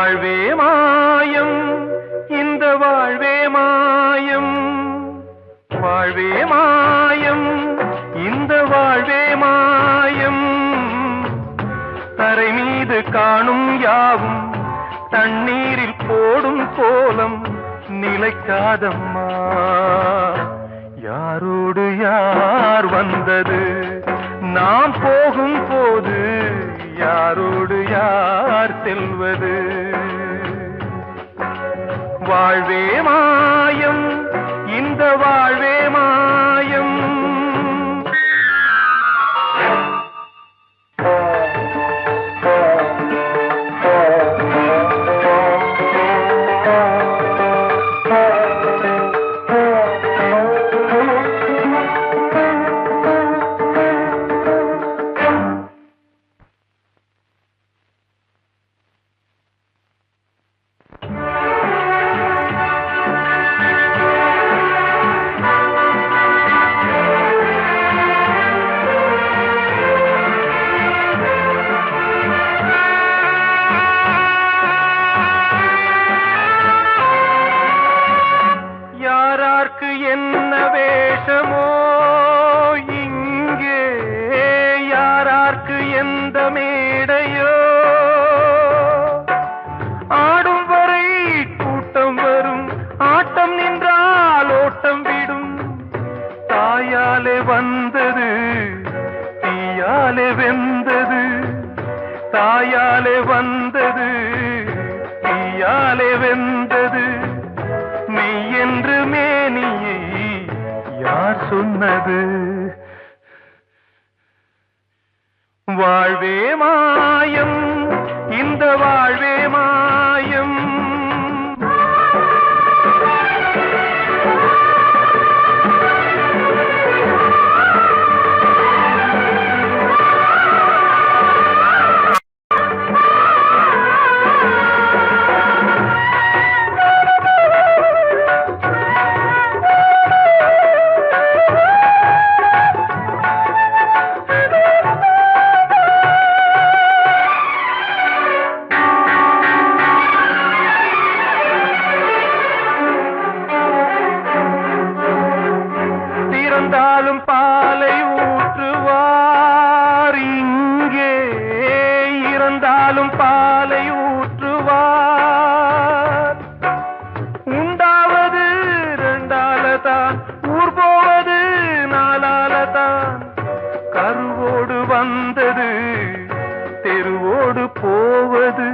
வாழ்வே மாயம் இந்த வாழ்வே மாயம், வாழ்வே மாயம் இந்த வாழ்வே மாயம். தரை மீது காணும் யாவும் தண்ணீரில் போடும் கோலம் நிலைக்காதம்மா. யாரோடு யார் வந்தது நாம் போகும் போது, யாரோடு யார் செல்வது? வாழ்வே மாயம் இந்த வாழ்வே மாயம். என்ன வேஷமோ இங்கே, யாரார்க்கு எந்த மேடையோ, ஆடும் வரை கூட்டம் வரும், ஆட்டம் நின்றால் ஓட்டம் விடும். தாயாலே வந்தது தீயாலே வெந்தது, தாயாலே வந்தது தீயாலே வெந்தது. மெய் என்று மேனியை யார் சொன்னது? வாழ்வே மாயம் இந்த வாழ்வே மாயம். இறந்தாலும் பாலை ஊற்றுவார் இங்கே, இறந்தாலும் பாலை ஊற்றுவார். உண்டாவது ரெண்டாலதான், ஊர் போவது நாலாலதான். கருவோடு வந்தது தெருவோடு போவது,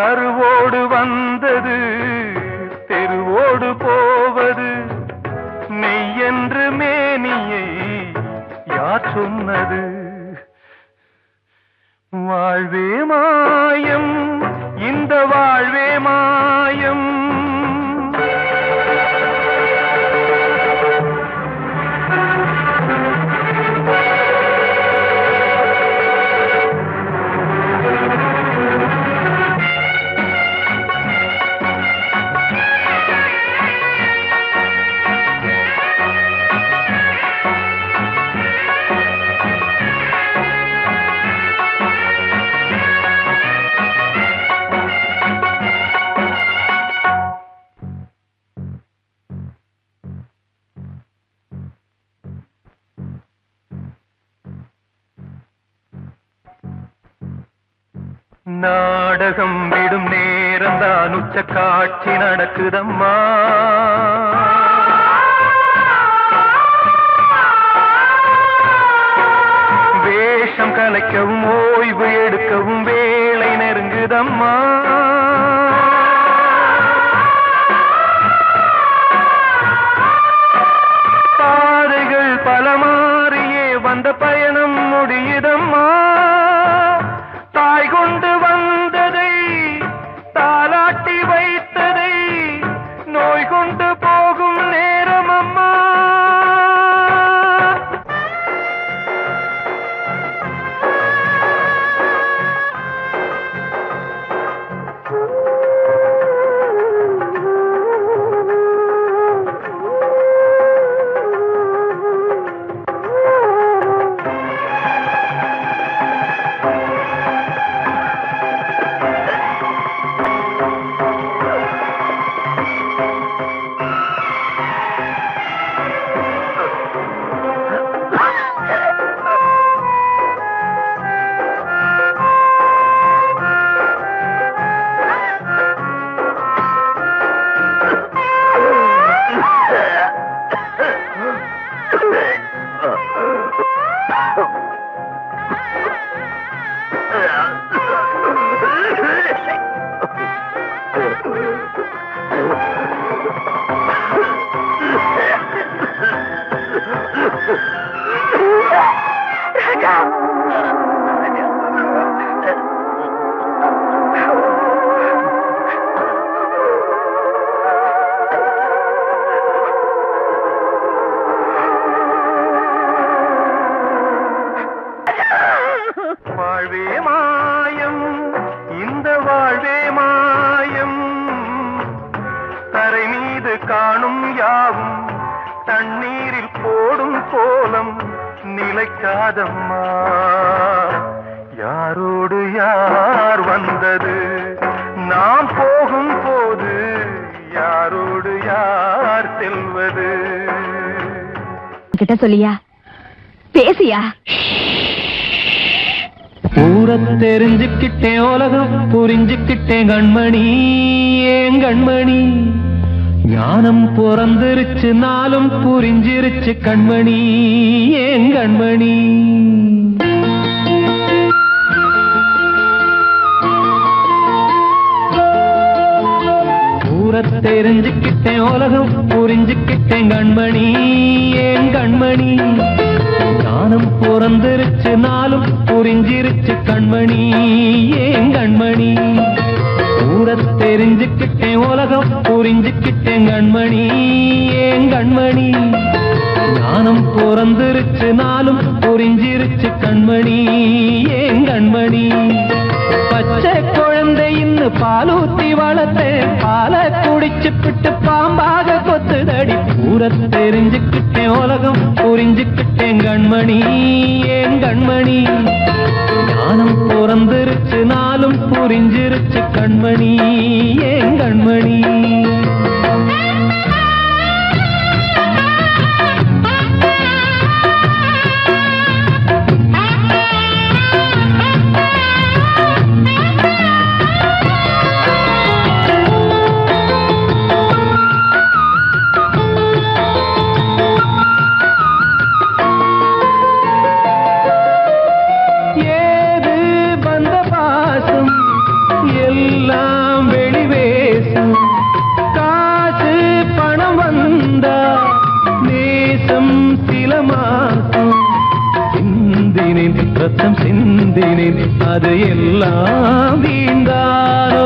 கருவோடு வந்தது தெருவோடு போவது. மெய் என்று மேனியை யார் சொன்னது? வாழ்வே மாயம் இந்த வாழ்வே மாயம். நாடகம் விடும் நேரம்தான் உச்ச காட்சி நடக்குதம்மா. வேஷம் கலைக்கவும் ஓய்வு எடுக்கவும் வேளை நெருங்குதம்மா. பாதைகள் பல மாறியே வந்த பயணம் முடியுதம்மா. தாய் கொண்டு வந்ததை தாலாட்டி வைத்ததை நோய் கொண்டு போகும் நேரம் அம்மா. வைக்காதம்மா. யாரோடு யார் வந்தது நாம் போகும் போது, யாரோடு யார் செல்வது? கிட்ட சொல்லியா, பேசியா? ஊரை தெரிஞ்சுக்கிட்டேன், உலகம் புரிஞ்சுக்கிட்டேன் கண்மணி, ஏன் கண்மணி. ஞானம் பிறந்திருச்சு, நாளும் புரிஞ்சிருச்சு கண்மணி, ஏன் கண்மணி. ஊரை தெரிஞ்சுக்கிட்டேன், உலகம் புரிஞ்சுக்கிட்டேன் கண்மணி, ஏன் கண்மணி. ஞானம் பிறந்திருச்சு, நாளும் புரிஞ்சிருச்சு கண்மணி, ஏன் கண்மணி. ஊரை தெரிஞ்சுக்கிட்டேன், உலகம் புரிஞ்சுக்கிட்டேன் கண்மணி, ஏன் கண்மணி. ஞானம் பிறந்திருச்சு, நாளும் புரிஞ்சிருச்சு கண்மணி, ஏன் கண்மணி. பச்சை குழந்தை இன்னும் பாலூத்தி வளர்த்தேன், பாலை குடிச்சு பிட்டு பாம்பாக கொத்துதடி. ஊரை தெரிஞ்சுக்கிட்டேன், உலகம் புரிஞ்சுக்கிட்டேன் கண்மணி, ஏன் கண்மணி. ஞானம் பிறந்திருச்சு, நாளும் புரிஞ்சிருச்சு கண்மணி, ஏன் கண்மணி. ரத்தம் சிந்தினேன், அது எல்லாம் வீண்டாரோ.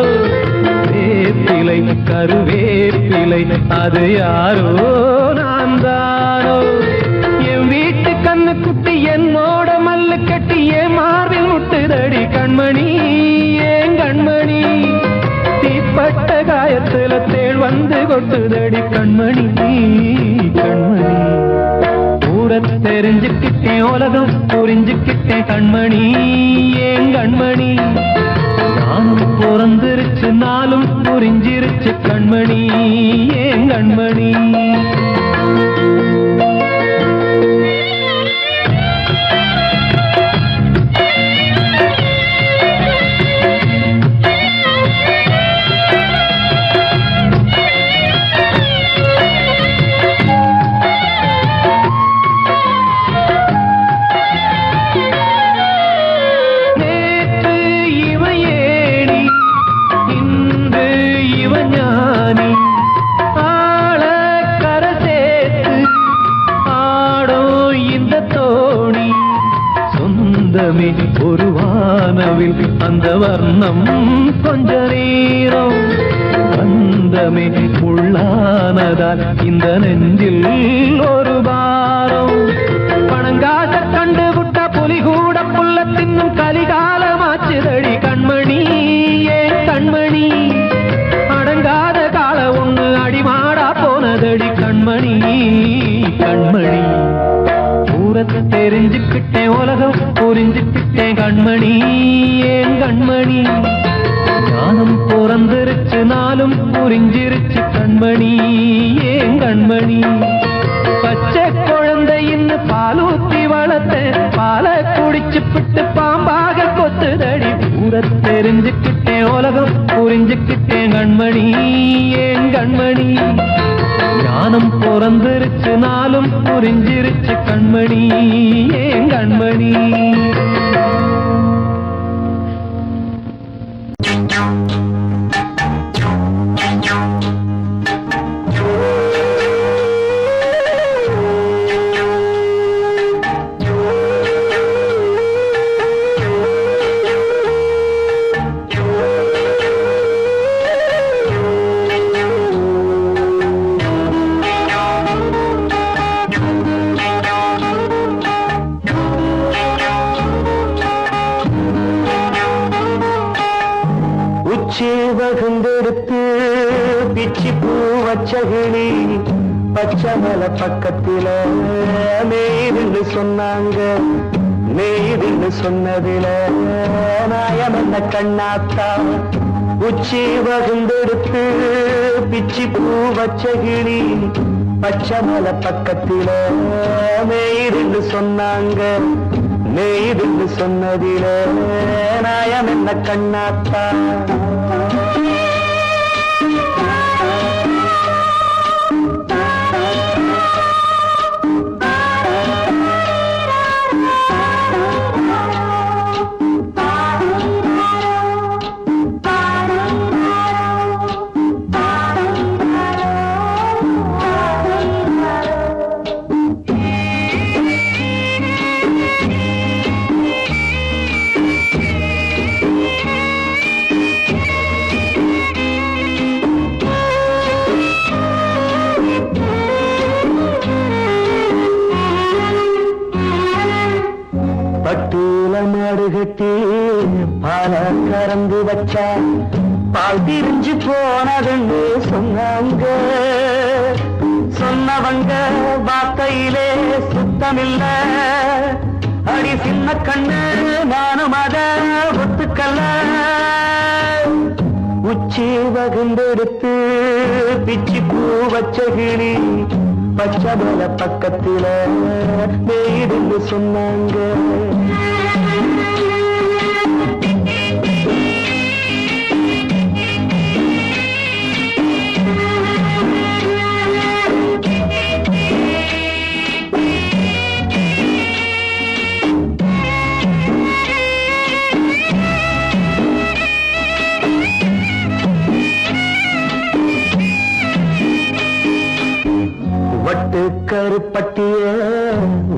வேப்பிலை கருவேப்பிலை, அது யாரோ நான் தானோ. என் வீட்டு கண்ணு குட்டி என்னோட மல்லு கட்டி என் மார்பில் முட்டுதடி கண்மணி, ஏன் கண்மணி. தீப்பட்ட காயத்துல தேள் வந்து கொட்டுதடி கண்மணி, கண்மணி. ஊரை தெரிஞ்சுக்கிட்டேன், உலகம் புரிஞ்சுக்கிட்டேன் கண்மணி, ஏன் கண்மணி. ஞானம் பிறந்திருச்சு, நாளும் புரிஞ்சிருச்சு கண்மணி, ஏன் கண்மணி. ஒரு வானவில் அந்த வர்ணம் கொஞ்ச நேரம் பந்தமே உள்ளானதால் இந்த நெஞ்சில் ஒரு பாரம். பணங்காச கண்டு விட்ட புலி கூட புல்ல தின்னும் கலிகாலமாச்சுதடி கண்மணி, ஏன் கண்மணி. அடங்காத கால ஒண்ணு அடிமாடா போனதடி கண்மணி, கண்மணி. ஊரை தெரிஞ்சுக்கிட்டேன், உலகம் புரிஞ்சுக்கிட்டேன் கண்மணி, ஏன் கண்மணி. ஞானம் பிறந்திருச்சு, நாளும் புரிஞ்சிருச்சு கண்மணி, ஏன் கண்மணி. பச்சை குழந்தை இன்னும் பாலூத்தி வளர்த்தேன், பாலை குடிச்சு பிட்டு பாம்பாக கொத்துதடி. ஊரை தெரிஞ்சுக்கிட்டேன், உலகம் புரிஞ்சுக்கிட்டேன் கண்மணி, ஏன் கண்மணி. ஞானம் பிறந்திருச்சு, நாளும் புரிஞ்சிருச்சு கண்மணி, ஏன் கண்மணி. வகுந்தெடுத்து பிச்சி பூ வச்சகிளி பச்சமல பக்கத்தில மேய்துன்னு சொன்னாங்க. மேய்துன்னு சொன்னதில நாயம் என்ன கண்ணாத்தா, உச்சி வகுந்தெடுத்து பிச்சி பூ வச்ச கிளி. பச்சமல பக்கத்தில மேய்துன்னு சொன்னாங்க. மேய்துன்னு சொன்னதில நாயம் என்ன கண்ணாத்தா. கட்டி பால கறந்து வச்சா பால் திரிஞ்சு போனதுன்னு சொன்னாங்க. சொன்னவங்க வார்த்தையிலே சுத்தமில்ல. அடி சின்ன கண்ணு நானும் அத ஒத்துக்கல்ல. உச்சி வகுந்தெடுத்து பிச்சி பூ வச்ச கிளி பச்சமல பக்கத்தில மேய்துன்னு சொன்னாங்க. வட்டு கருப்பட்டிய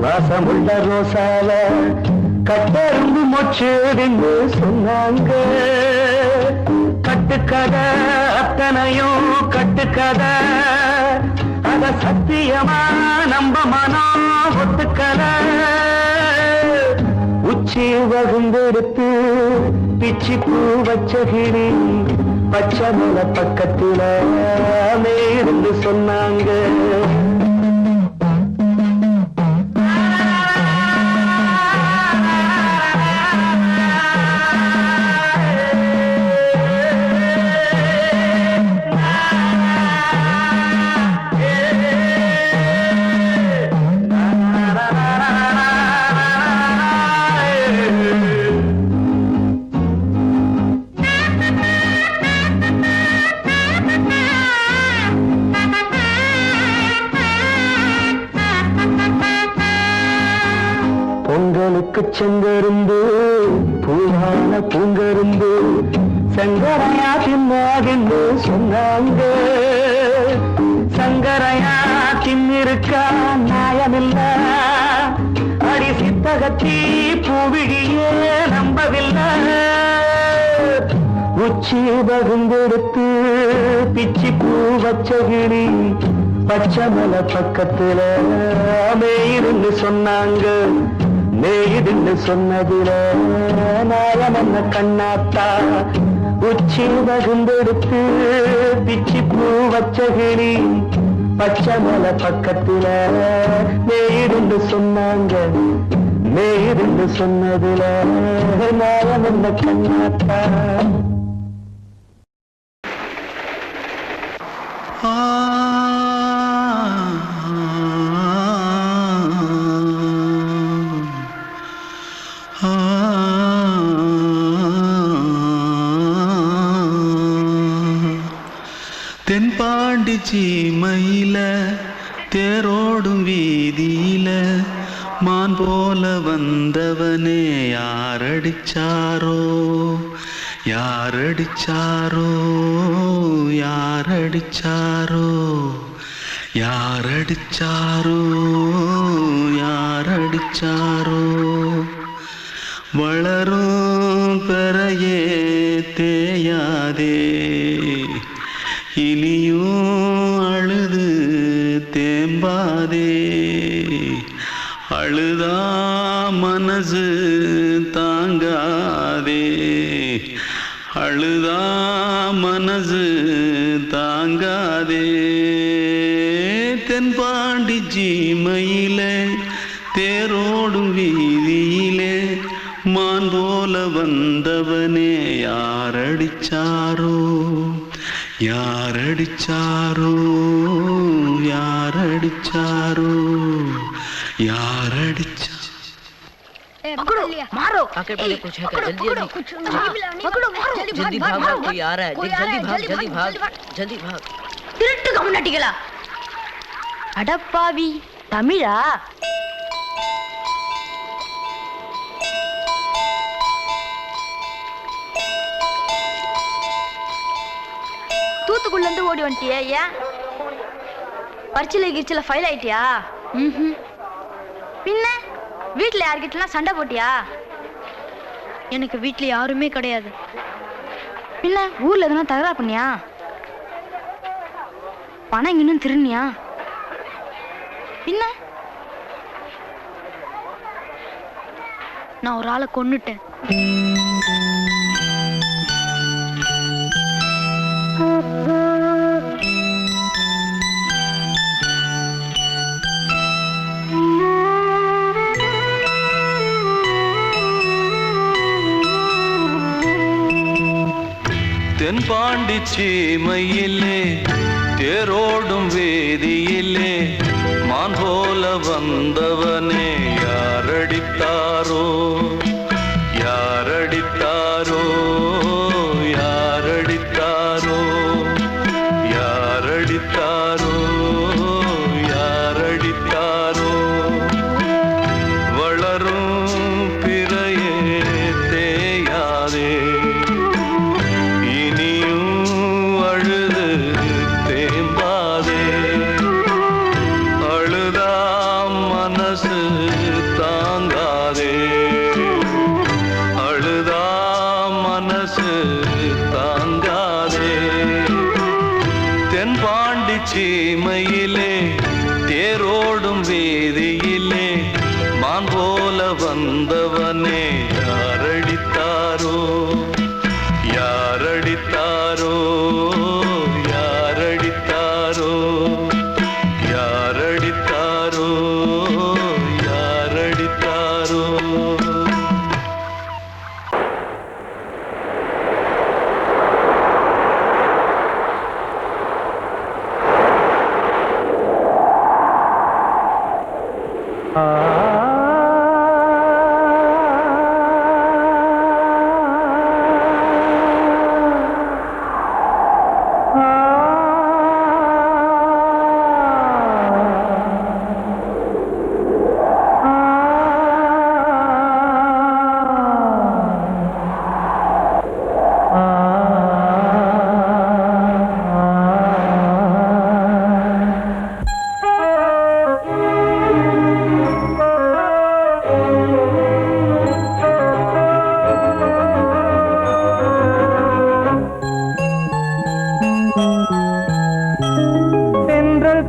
வாசமுள்ள ரோசால கட்டரும்பு மொச்சுன்னு சொன்னாங்க. கட்டுக்கதை அத்தனையும் கட்டுக்கதை, அத சத்தியமா நம்ப மனம் ஒத்துக்கல. உச்சி வகுந்தெடுத்து பிச்சி பூ வச்ச கிளி பச்சமல பக்கத்தில மேய்துன்னு சொன்னாங்க. பொங்கலுக்கு செங்கரும்பு பூவான பூங்கரும்பு சங்கரையா தின்னாகின்னு சொன்னாங்க. சங்கரையா தின்னிருக்கா நியாயமில்ல. அடி சித்தகத்தி பூவிழியே நம்பவில்லை. உச்சி வகுந்தெடுத்து பிச்சி பூ வச்ச கிளி பச்சமல பக்கத்தில மேய்துன்னு சொன்னாங்க. மேய்துன்னு சொன்னதில நாயம் என்ன கண்ணாத்தா, உச்சி வகுந்தெடுத்து பிச்சி பூ வச்ச கிளி பச்சமல பக்கத்தில மேய்துன்னு சொன்னாங்க. மேய்துன்னு சொன்னதில நாயம் என்ன கண்ணாத்தா. தென்பாண்டி சீமையில தேரோடும் வீதியில மான் போல வந்தவனே யாரடிச்சாரோ யாரடிச்சாரோ யாரடிச்சாரோ யாரடிச்சாரோ யாரடிச்சாரோ. வளரும் பெறையே தேயாதே இனியும் அழுது தேம்பாதே. அழுதா மனசு தாங்காதே. அழுதா மனசு தாங்காதே. தென்பாண்டி ஜீமையிலே தேரோடும் வீதியிலே மான் போல வந்தவனே யாரடிச்சாரோ யாரடிச்சாரோ யாரடிச்சாரோ யாரடிச்சா पकड़ो मारो आके पहले कुछ है क्या पकड़ो मारो जल्दी भाग कोई आ रहा है जल्दी भाग திருட்டு கம்முனட்டிகளா அடப்பாவி தமிழா தூத்துக்குள்ள இருந்து ஓடி வந்துட்டியா ஏன் பரிச்சையில கிரிச்சில ஃபைல் ஆயிட்டியா பின்ன வீட்டுல யார்கிட்டலாம் சண்டை போட்டியா எனக்கு வீட்டுல யாருமே கிடையாது பின்ன ஊர்ல எதுனா தகராறு பண்ணியா பணம் இன்னும் திருநியா பின்ன நான் ஒரு ஆளை கொன்னுட்டேன் தென்பாண்டி சீமையிலே தேரோடும் வேதியிலே மான் போல வந்தவனே யாரடித்தாரோ யாரடித்தாரோ யாரடித்தாரோ யாரடித்தாரோ யாரடித்தாரோ வளரும் பிறையே தேயாதே சீமையிலே தேரோடும் வேதியிலே மான் போல வந்தவனே யாரடித்தாரோ யாரடித்தாரோ யாரடித்தாரோ யாரடித்தாரோ யாரடித்தாரோ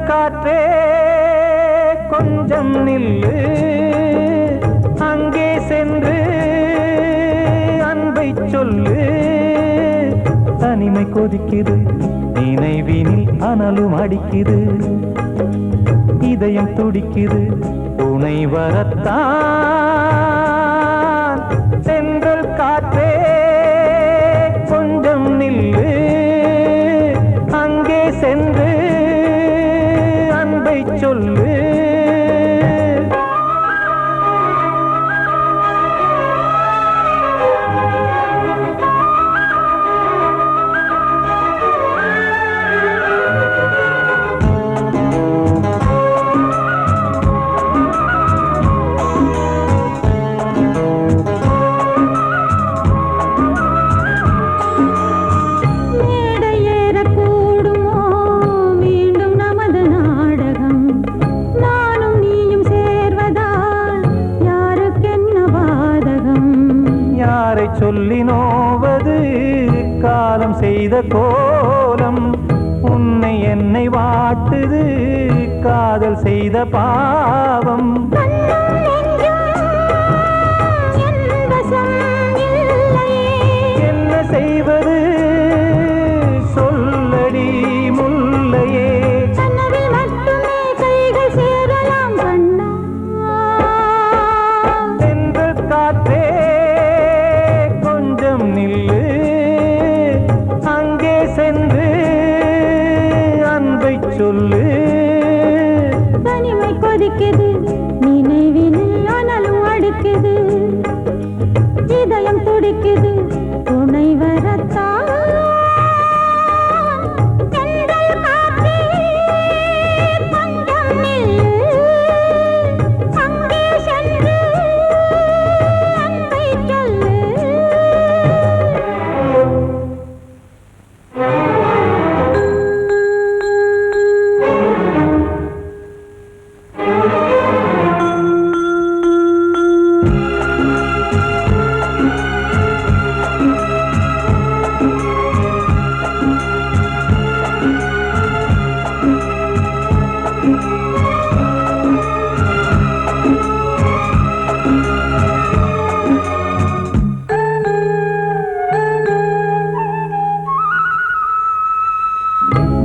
காற்றே கொஞ்சம் நில்லு அங்கே சென்று அன்பை சொல்லு தனிமை கொதிக்குது நினைவினில் அனலும் அடிக்குது இதயம் துடிக்குது துணை வரத்தான் சென்றல் காற்றே கொஞ்சம் நில்லு அங்கே சென்று அன்பை சொல்லு சொல்லி நோவது காலம் செய்த கோலம் உன்னை என்னை வாட்டுது காதல் செய்த பாவம் என்ன செய்வது சொல்லடி முல்லையே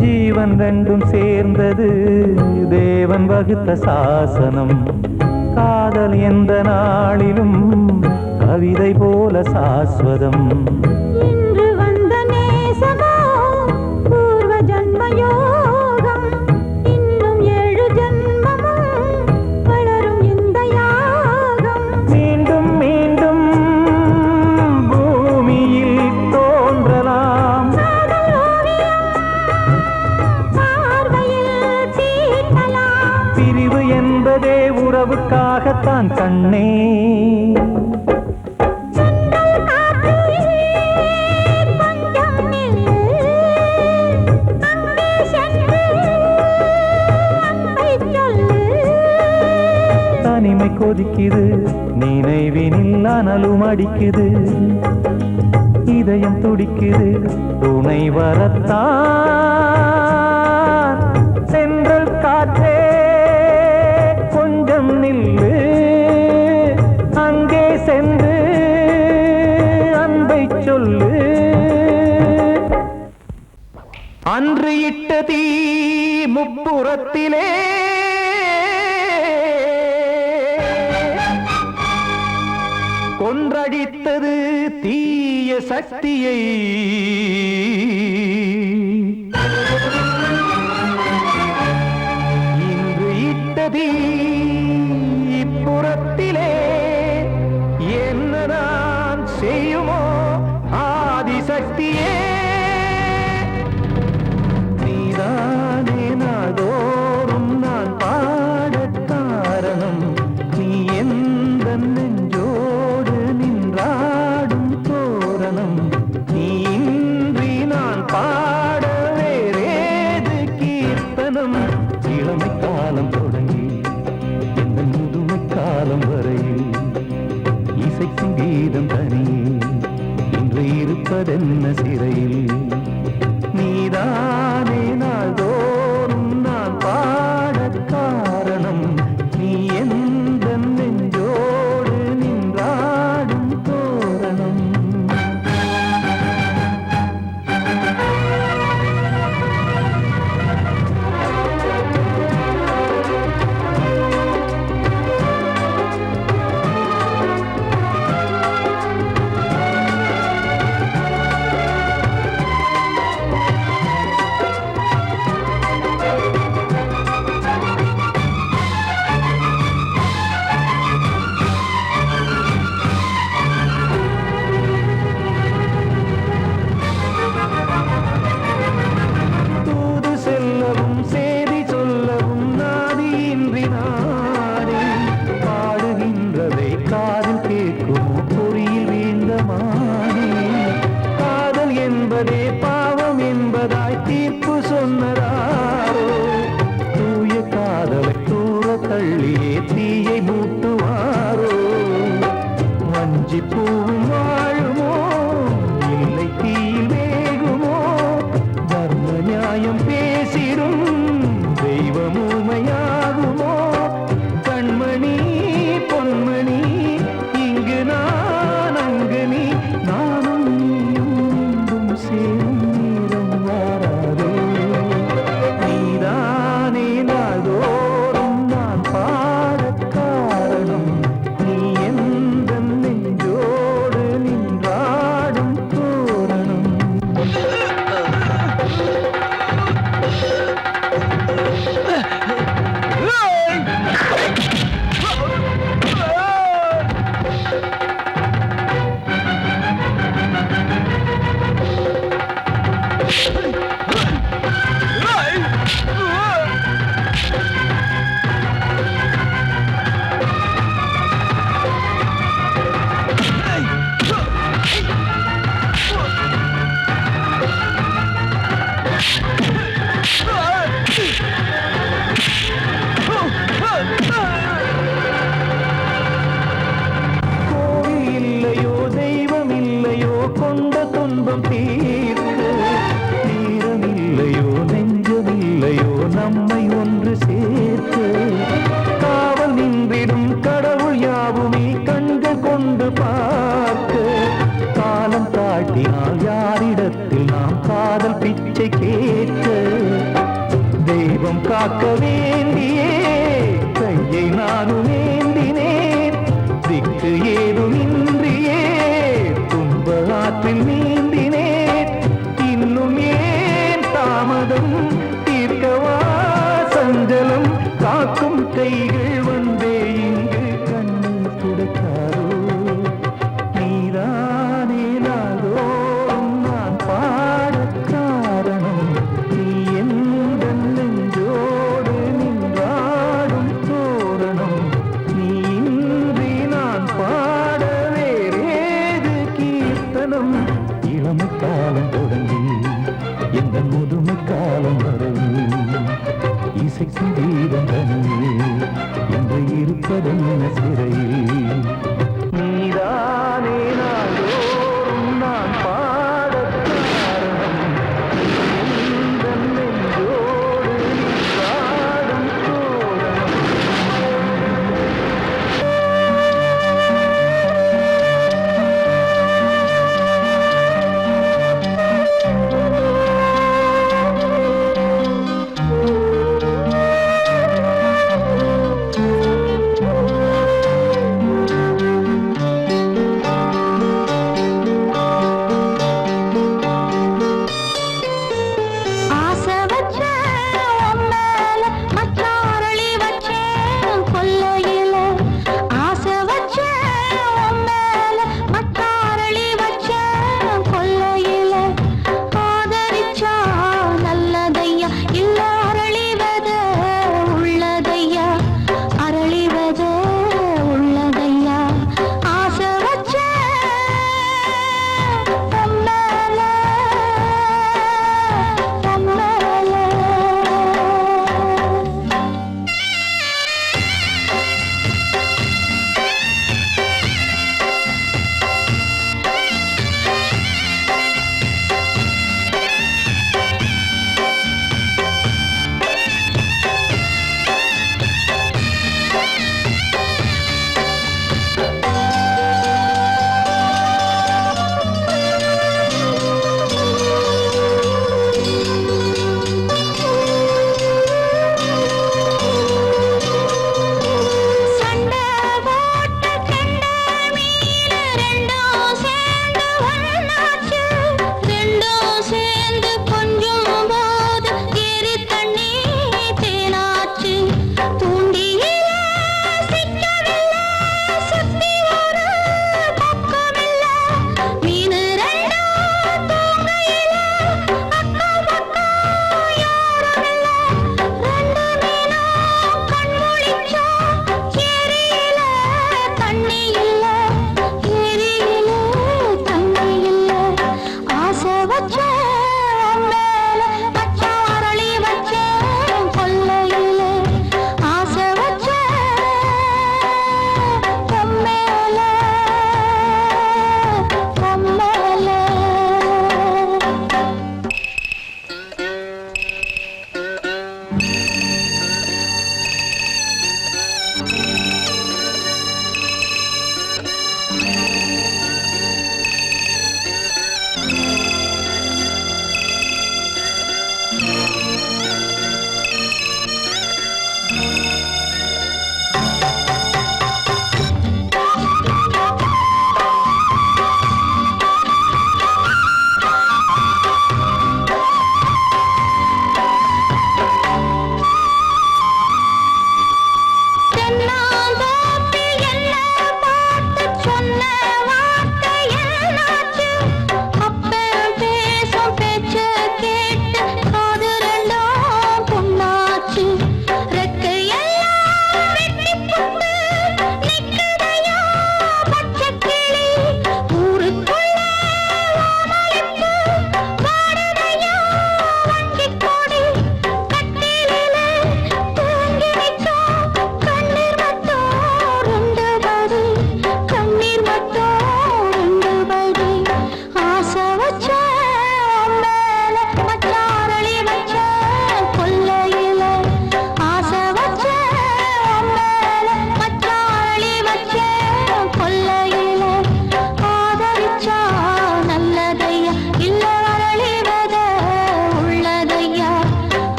ஜீவன் ரெண்டும் சேர்ந்தது தேவன் வகுத்த சாசனம். காதல் எந்த நாளிலும் கவிதை போல சாஸ்வதம். இன்று வந்த நேசமோ பூர்வ ஜன்ம யோகம். இன்னும் 7 ஜன்மமும் வளரும் இந்த யாகம். மீண்டும் மீண்டும் பூமியில் தோன்றலாம். பார்வையில் தீட்டலாம். பிரிவு என்பதே உறவுக்காகத்தான் கண்ணே. தனிமை கொதிக்குது, நினைவினில் அனலும் அடிக்குது. இதயம் துடிக்குது, துணை வரத்தான். சென்றல் காற்றே கொஞ்சம் நில்லு, அங்கே சென்று அன்பை சொல்லு. அன்று இட்ட தீ முப்புறத்திலே கொன்றடித்தது தீய சக்தியை. இன்று இட்டது இப்புறத்திலே என்னதான் செய்யுமோ ஆதிசக்தியே. நீதானே நாள்தோறும் நான் பாடக் காரணம். நீ எந்த நெஞ்சோடு நின்றாடும் தோரணம். நீ இன்றி நான் பாட வேறேது கீர்த்தனம். இளமை காலம் தொடங்கி எந்த முதுமை காலம் வரையில் இசைக்கும் கீதம் தனியே இன்று இருப்பதென்ன சிறையில். நீதானே நாள்தோறும் நான் பாடக் காரணம். நீ எந்த நெஞ்சோடு நின்றாடும் தோரணம். தூது செல்லவும் சேதி சொல்லவும் நாதியின்றி நாடே பாடுகின்றதை காதில் கேட்குமோ பொறியில் வீழ்ந்த மானே. காதல் என்பதே பாவம் என்பதாய் தீர்ப்பு சொன்னதாரோ. தூய காதலை தூர தள்ளியே தீயை மூட்டுவாரோ. வஞ்சி பூவும் வாழுமோ இல்லை தீயில் வேகுமோ. தர்ம நியாயம் பேசிடும் தெய்வம் ஊமையாகுமோ. கண்மணி பொன்மணி இங்கு நான் அங்கு நீ நானும் நீயும் மீண்டும் சேரும் நேரம் வாராதோ. நீதானே நாள்தோறும் நான் பாடக் காரணம். நீ எந்த நெஞ்சோ பிச்சை கேட்க தெய்வம் காக்க வேண்டியே கையை நானும் ஏந்தினேன் திக்கு ஏதுமின்றியே துன்ப ஆற்றில் நீந்தினேன் இன்னும் ஏன் தாமதம் தீர்க்கவா சஞ்சலம் காக்கும் கைகள் வந்தே இங்கு கண்ணீர் துடைக்காரோ நீதானே நாளோறும் நான் பாடக் காரணம் நீ எந்த நெஞ்சோடு நின்றாடும் தோரணம் நீ இன்றி நான் பாட வேறேது கீர்த்தனம் இளமை காலம் தொடங்கி எந்த முதுமை காலம் வரையில் இசைக்கும் தீபம் தனியே என்று இருப்பதென்ன சிறையில்